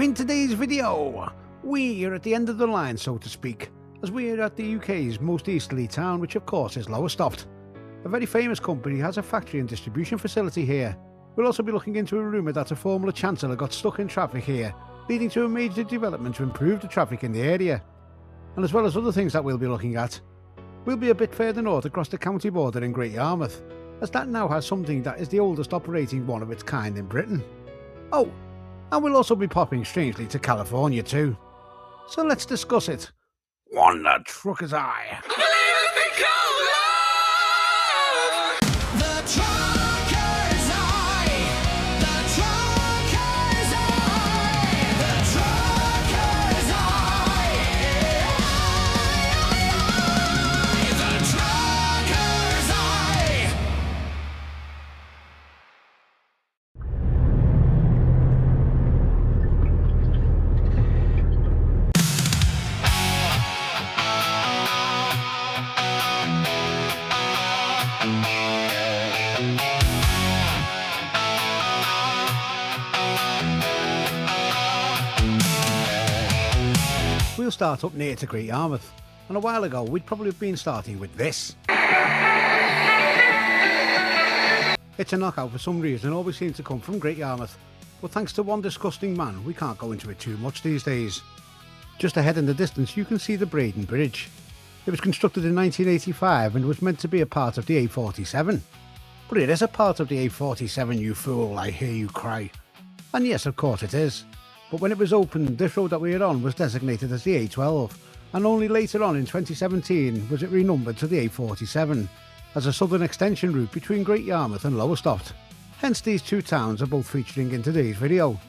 In today's video, we are at the end of the line, so to speak, as we are at the UK's most easterly town, which of course is Lowestoft. A very famous company has a factory and distribution facility here. We'll also be looking into a rumour that a former Chancellor got stuck in traffic here, leading to a major development to improve the traffic in the area. And as well as other things that we'll be looking at, we'll be a bit further north across the county border in Great Yarmouth, as that now has something that is the oldest operating one of its kind in Britain. Oh, and we'll also be popping strangely to California too. So let's discuss it. Wonder Trucker's Eye. We'll start up near to Great Yarmouth, and a while ago we'd probably have been starting with this. It's a knockout for some reason, always seems to come from Great Yarmouth, but thanks to one disgusting man we can't go into it too much these days. Just ahead in the distance you can see the Braden Bridge. It was constructed in 1985 and was meant to be a part of the A47. But it is a part of the A47, you fool, I hear you cry. And yes, of course it is. But when it was opened, this road that we are on was designated as the A12, and only later on in 2017 was it renumbered to the A47, as a southern extension route between Great Yarmouth and Lowestoft. Hence these two towns are both featuring in today's video.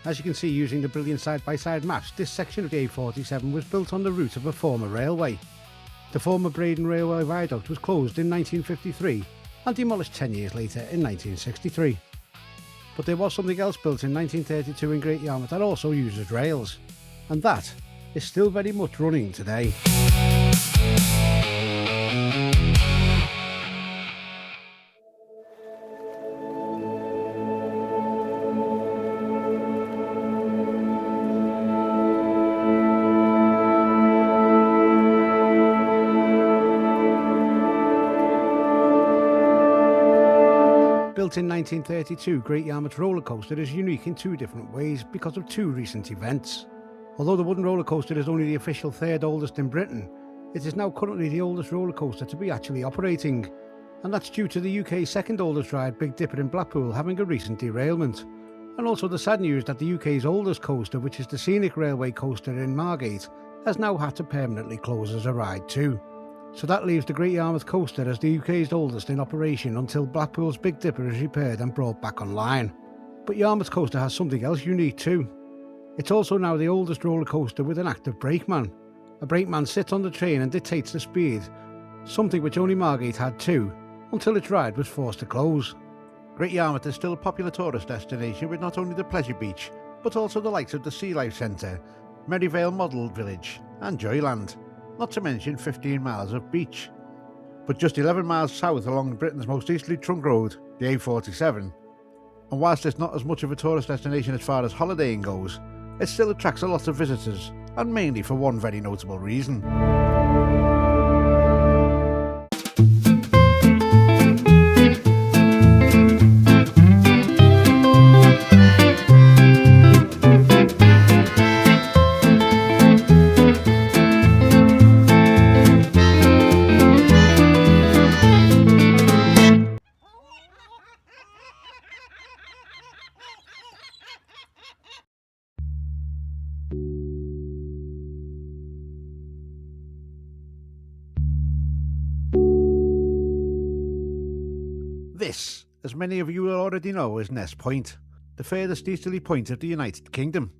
As you can see using the brilliant side-by-side maps, this section of the A47 was built on the route of a former railway. The former Braden Railway Viaduct was closed in 1953 and demolished 10 years later in 1963. But there was something else built in 1932 in Great Yarmouth that also uses rails, and that is still very much running today. Built in 1932, Great Yarmouth roller coaster is unique in two different ways because of two recent events. Although the wooden roller coaster is only the official third oldest in Britain, it is now currently the oldest roller coaster to be actually operating, and that's due to the UK's second oldest ride, Big Dipper in Blackpool, having a recent derailment, and also the sad news that the UK's oldest coaster, which is the Scenic Railway coaster in Margate, has now had to permanently close as a ride too. So that leaves the Great Yarmouth coaster as the UK's oldest in operation until Blackpool's Big Dipper is repaired and brought back online. But Yarmouth coaster has something else unique too. It's also now the oldest roller coaster with an active brakeman. A brakeman sits on the train and dictates the speed, something which only Margate had too, until its ride was forced to close. Great Yarmouth is still a popular tourist destination with not only the Pleasure Beach, but also the likes of the Sea Life Centre, Merivale Model Village and Joyland. Not to mention 15 miles of beach. But just 11 miles south along Britain's most easterly trunk road, the A47, and whilst it's not as much of a tourist destination as far as holidaying goes, it still attracts a lot of visitors, and mainly for one very notable reason. This, as many of you will already know, is Ness Point, the furthest easterly point of the United Kingdom.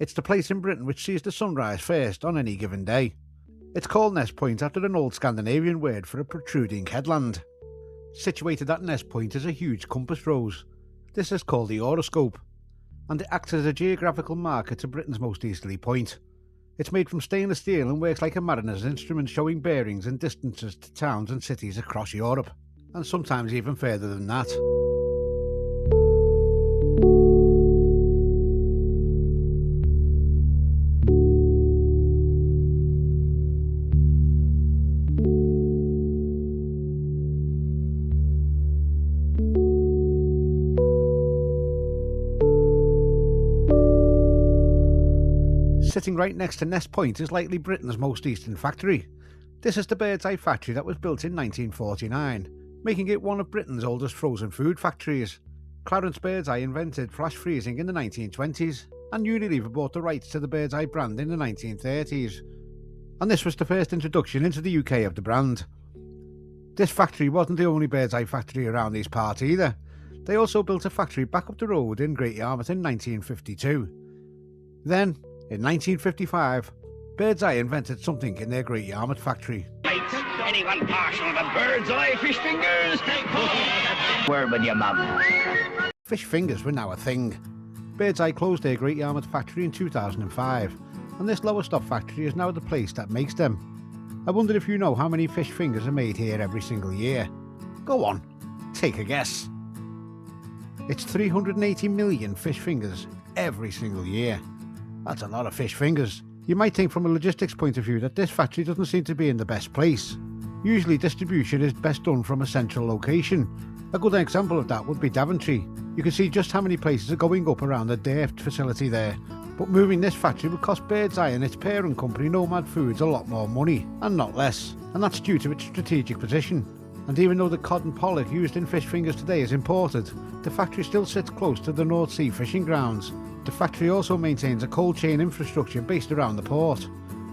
It's the place in Britain which sees the sunrise first on any given day. It's called Ness Point after an old Scandinavian word for a protruding headland. Situated at Ness Point is a huge compass rose. This is called the Euroscope, and it acts as a geographical marker to Britain's most easterly point. It's made from stainless steel and works like a mariner's instrument, showing bearings and distances to towns and cities across Europe, and sometimes even further than that. Sitting right next to Nest Point is likely Britain's most eastern factory. This is the Bird's Eye factory that was built in 1949, making it one of Britain's oldest frozen food factories. Clarence Bird's Eye invented flash freezing in the 1920s, and Unilever bought the rights to the Bird's Eye brand in the 1930s. And this was the first introduction into the UK of the brand. This factory wasn't the only Bird's Eye factory around these parts either. They also built a factory back up the road in Great Yarmouth in 1952. Then, in 1955, Bird's Eye invented something in their Great Yarmouth factory. Anyone partial to Bird's Eye fish fingers? Where with your mum? Fish fingers were now a thing. Bird's Eye closed their Great Yarmouth factory in 2005, and this Lowestoft factory is now the place that makes them. I wonder if you know how many fish fingers are made here every single year. Go on, take a guess. It's 380 million fish fingers every single year. That's a lot of fish fingers. You might think from a logistics point of view that this factory doesn't seem to be in the best place. Usually distribution is best done from a central location. A good example of that would be Daventry. You can see just how many places are going up around the Deft facility there. But moving this factory would cost Bird's Eye and its parent company Nomad Foods a lot more money, and not less. And that's due to its strategic position. And even though the cod and pollock used in fish fingers today is imported, the factory still sits close to the North Sea fishing grounds. The factory also maintains a cold chain infrastructure based around the port.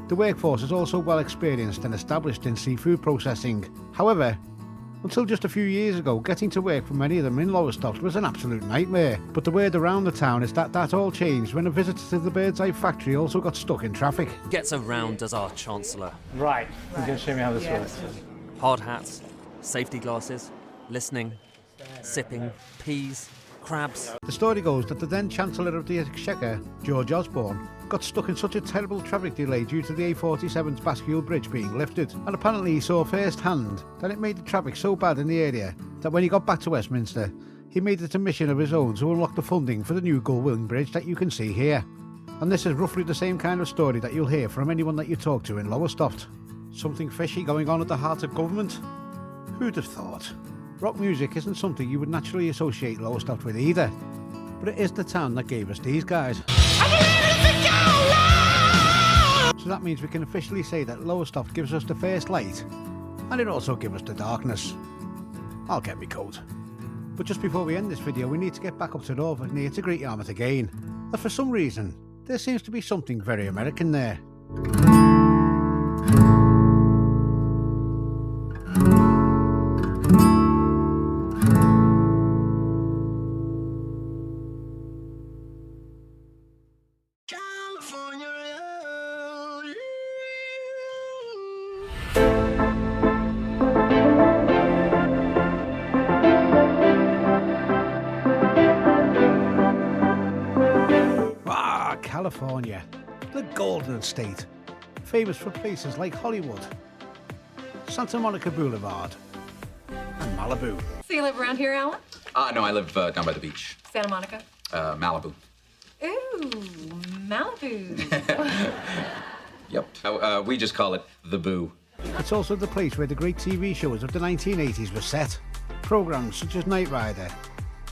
The workforce is also well experienced and established in seafood processing. However, until just a few years ago, getting to work for many of them in Lowestoft was an absolute nightmare. But the word around the town is that all changed when a visitor to the Bird's Eye factory also got stuck in traffic. Gets around as our Chancellor. Right, you're going to show me how this works. Hard hats, safety glasses, listening, sipping, peas, crabs. The story goes that the then Chancellor of the Exchequer, George Osborne, got stuck in such a terrible traffic delay due to the A47's Bascule Bridge being lifted, and apparently he saw firsthand that it made the traffic so bad in the area that when he got back to Westminster, he made it a mission of his own to unlock the funding for the new Gullwing Bridge that you can see here. And this is roughly the same kind of story that you'll hear from anyone that you talk to in Lowestoft. Something fishy going on at the heart of government? Who'd have thought? Rock music isn't something you would naturally associate Lowestoft with either, but it is the town that gave us these guys. So that means we can officially say that Lowestoft gives us the first light, and it also gives us the darkness. I'll get me coat. But just before we end this video, we need to get back up to Norfolk near to Great Yarmouth again, and for some reason, there seems to be something very American there. California, the Golden State, famous for places like Hollywood, Santa Monica Boulevard, and Malibu. So you live around here, Alan? No, I live down by the beach. Santa Monica? Malibu. Ooh, Malibu. Yep. We just call it the Boo. It's also the place where the great TV shows of the 1980s were set. Programs such as Knight Rider,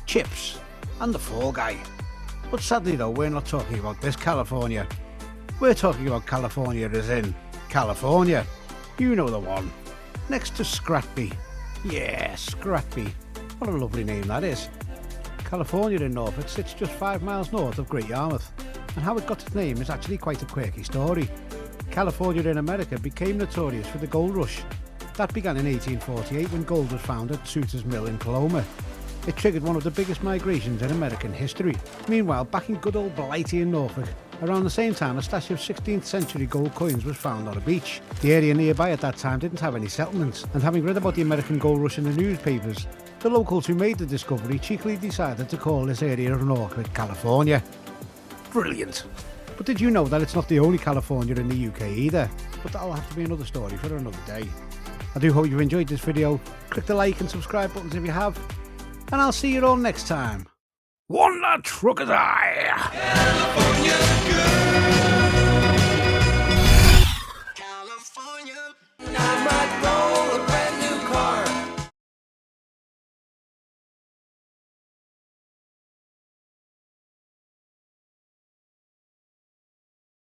Chips, and The Fall Guy. But sadly though, we're not talking about this California. We're talking about California as in California. You know the one. Next to Scratby. Yeah, Scratby. What a lovely name that is. California in Norfolk sits just 5 miles north of Great Yarmouth, and how it got its name is actually quite a quirky story. California in America became notorious for the gold rush. That began in 1848 when gold was found at Sutter's Mill in Coloma. It triggered one of the biggest migrations in American history. Meanwhile, back in good old Blighty in Norfolk, around the same time a stash of 16th century gold coins was found on a beach. The area nearby at that time didn't have any settlements, and having read about the American gold rush in the newspapers, the locals who made the discovery cheekily decided to call this area of Norfolk California. Brilliant! But did you know that it's not the only California in the UK either? But that'll have to be another story for another day. I do hope you've enjoyed this video. Click the like and subscribe buttons if you have. And I'll see you all next time. One trucker's eye. California girl.